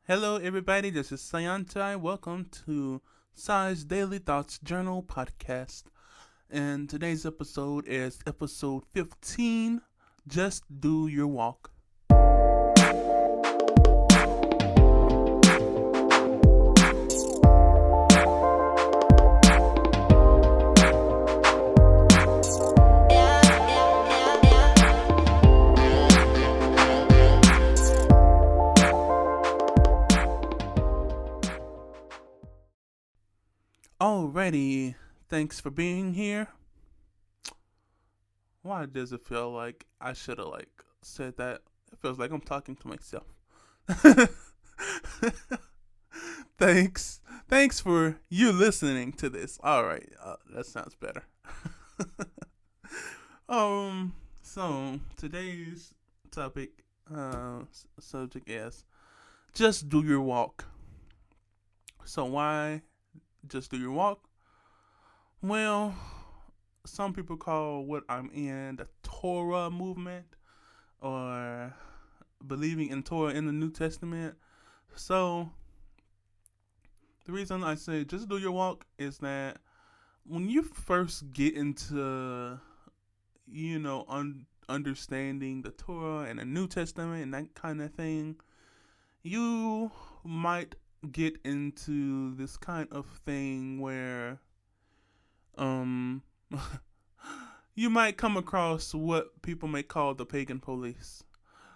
Hello, everybody. This is Sayantai. Welcome to Sai's Daily Thoughts Journal podcast. And today's episode is episode 15. Just do your walk. Alrighty. Thanks for being here. Why does it feel like I should have said that? It feels like I'm talking to myself. thanks. Thanks for you listening to this. All right. That sounds better. um so today's topic subject is just do your walk. So why just do your walk? Well, some people call what I'm in the Torah movement or believing in Torah in the New Testament. So the reason I say just do your walk is that when you first get into, understanding the Torah and the New Testament and that kind of thing, you might get into this kind of thing where um you might come across what people may call the pagan police.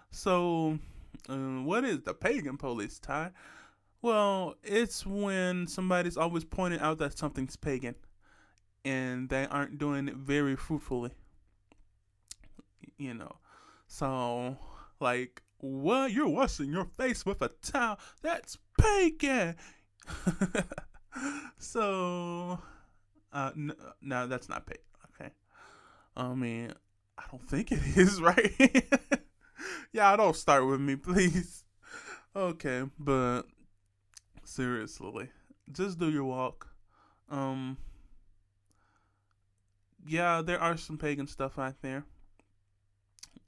So, what is the pagan police, Ty? Well, it's when somebody's always pointing out that something's pagan and they aren't doing it very fruitfully, you know. So, like, what? You're washing your face with a towel? That's pagan! so, no, that's not pagan, okay? I mean, I don't think it is, right? Yeah, don't start with me, please. Okay, but seriously, just do your walk. Um, yeah, there are some pagan stuff out there.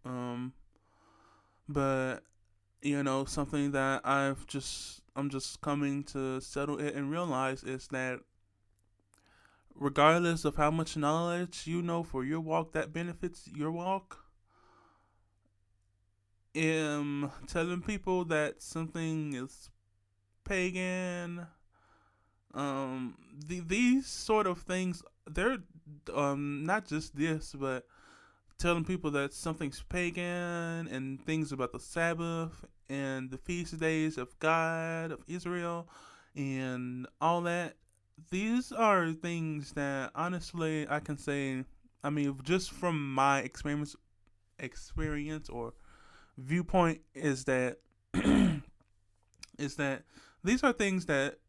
Um, but something that I'm just coming to settle it and realize is that regardless of how much knowledge you know for your walk that benefits your walk, telling people that something is pagan, these sort of things, they're not just this, but telling people that something's pagan and things about the Sabbath and the feast days of God of Israel and all that. These are things that honestly I can say. I mean, just from my experience or viewpoint, is that is that these are things that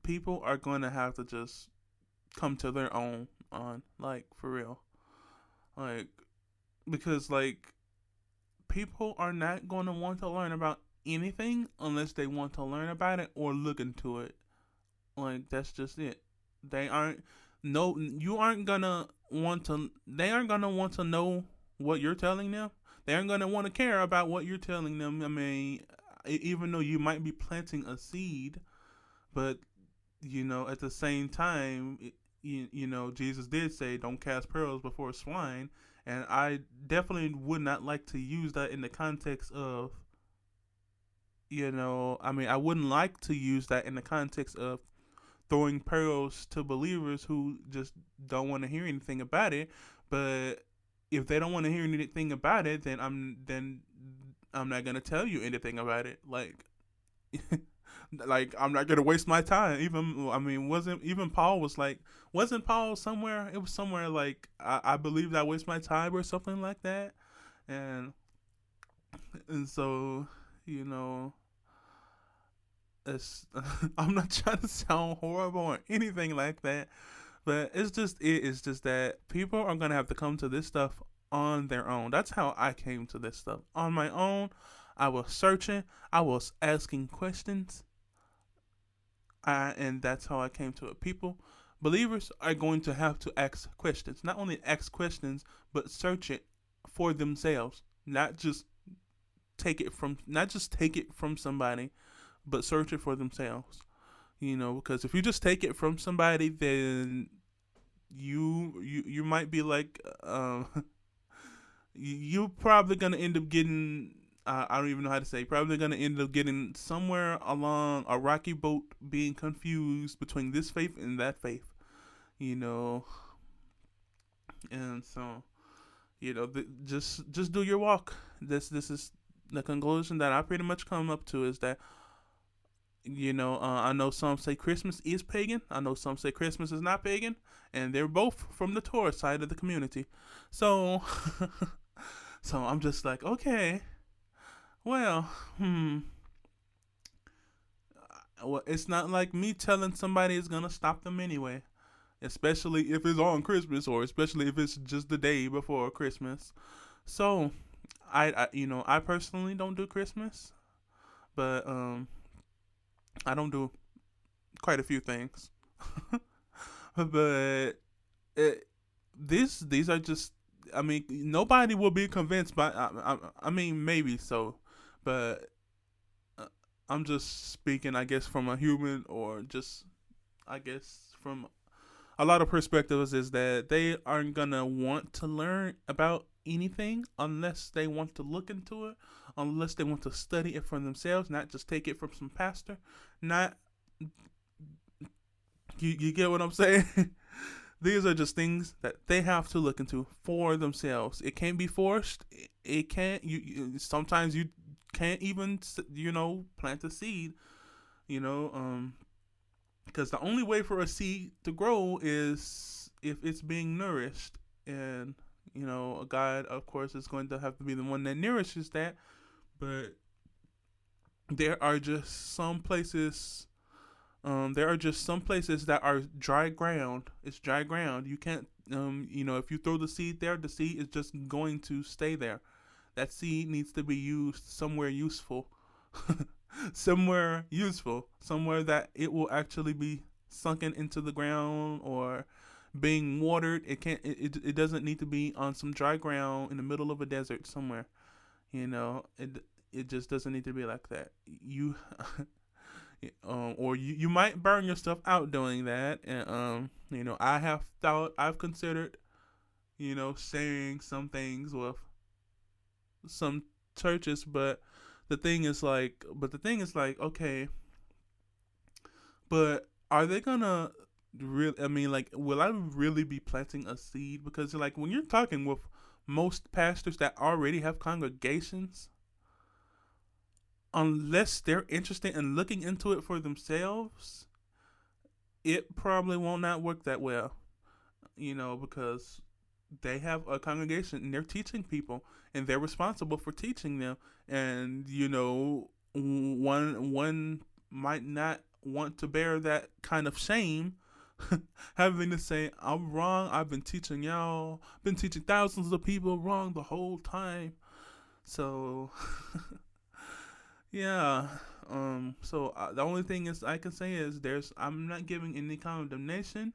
people are going to have to just come to their own on, like, for real. Like, because, like, people are not going to want to learn about anything unless they want to learn about it or look into it. Like, that's just it. They aren't, no, you aren't gonna want to, they aren't gonna want to know what you're telling them. They aren't gonna want to care about what you're telling them. I mean, even though you might be planting a seed, but at the same time, Jesus did say, "Don't cast pearls before swine," and I definitely would not like to use that in the context of, I mean, I wouldn't like to use that in the context of throwing pearls to believers who just don't want to hear anything about it. But if they don't want to hear anything about it, then I'm not gonna tell you anything about it. Like, like I'm not gonna waste my time. Even I mean, wasn't Paul somewhere? It was somewhere like I believe I waste my time or something like that, and so you know it's I'm not trying to sound horrible or anything like that, but it's just that people are gonna have to come to this stuff on their own. That's how I came to this stuff on my own. I was searching. I was asking questions. And that's how I came to it. Believers are going to have to ask questions. Not only ask questions, but search it for themselves. Not just not just take it from somebody, but search it for themselves. Because if you just take it from somebody, then you might be like, you're probably gonna end up getting. I don't even know how to say. Probably gonna end up getting somewhere along a rocky boat, being confused between this faith and that faith. You know, and so just do your walk. This is the conclusion that I pretty much come up to, is that I know some say Christmas is pagan. I know some say Christmas is not pagan, and they're both from the Torah side of the community. So, so I'm just like, okay, well, well, it's not like me telling somebody is gonna stop them anyway, especially if it's on Christmas, or especially if it's just the day before Christmas. So, I personally don't do Christmas, but I don't do quite a few things. But these are just. I mean, nobody will be convinced by. I mean, maybe so, but I'm just speaking, I guess, from a human, or just, I guess, from a lot of perspectives, is that they aren't gonna want to learn about anything unless they want to look into it, unless they want to study it for themselves, not just take it from some pastor. Not you get what I'm saying? These are just things that they have to look into for themselves. It can't be forced. It can't. Sometimes you can't even plant a seed. Because the only way for a seed to grow is if it's being nourished, and God, of course, is going to have to be the one that nourishes that. But there are just some places. That are dry ground. It's dry ground. You can't. If you throw the seed there, the seed is just going to stay there. That seed needs to be used somewhere useful. Somewhere useful. Somewhere that it will actually be sunken into the ground or being watered. It can't. It doesn't need to be on some dry ground in the middle of a desert somewhere. It just doesn't need to be like that. Or you might burn yourself out doing that. And I've considered saying some things with some churches, but the thing is like okay, but are they gonna really? I mean, like, will I really be planting a seed? Because like when you're talking with most pastors that already have congregations, unless they're interested in looking into it for themselves, it probably won't not work that well. Because they have a congregation and they're teaching people, and they're responsible for teaching them. And one might not want to bear that kind of shame, having to say, I'm wrong. I've been teaching y'all, been teaching thousands of people wrong the whole time. So. Yeah. So the only thing is I can say is I'm not giving any condemnation.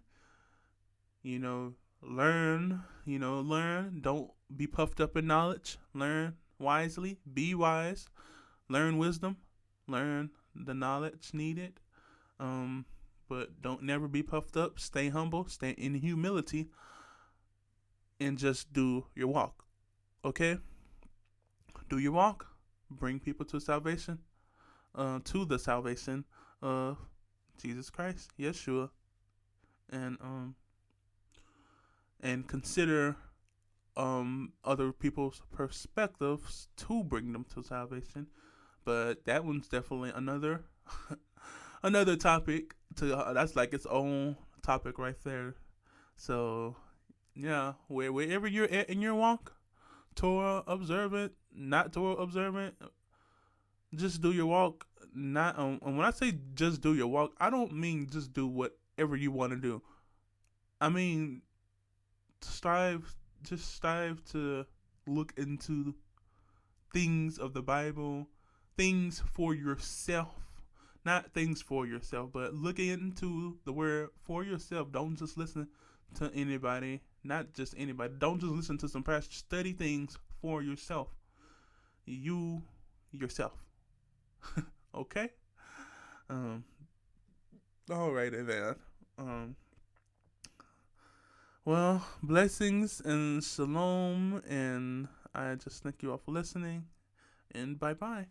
Learn. Learn. Don't be puffed up in knowledge. Learn wisely. Be wise. Learn wisdom. Learn the knowledge needed. But don't never be puffed up. Stay humble. Stay in humility. And just do your walk. Okay? Do your walk. Bring people to salvation, to the salvation of Jesus Christ, Yehsua, and consider other people's perspectives to bring them to salvation. But that one's definitely another another topic. That's like its own topic right there. So yeah, wherever you're at in your walk, Torah observant, not Torah observant, just do your walk. Not and when I say just do your walk, I don't mean just do whatever you want to do. I mean strive to look into things of the Bible, things for yourself. Not things for yourself, but looking into the word for yourself. Don't just listen to anybody, not just anybody. Don't just listen to some pastor. Study things for yourself. You yourself. Okay? Um, Alrighty then. Um, well, blessings and shalom, and I just thank you all for listening, and bye bye.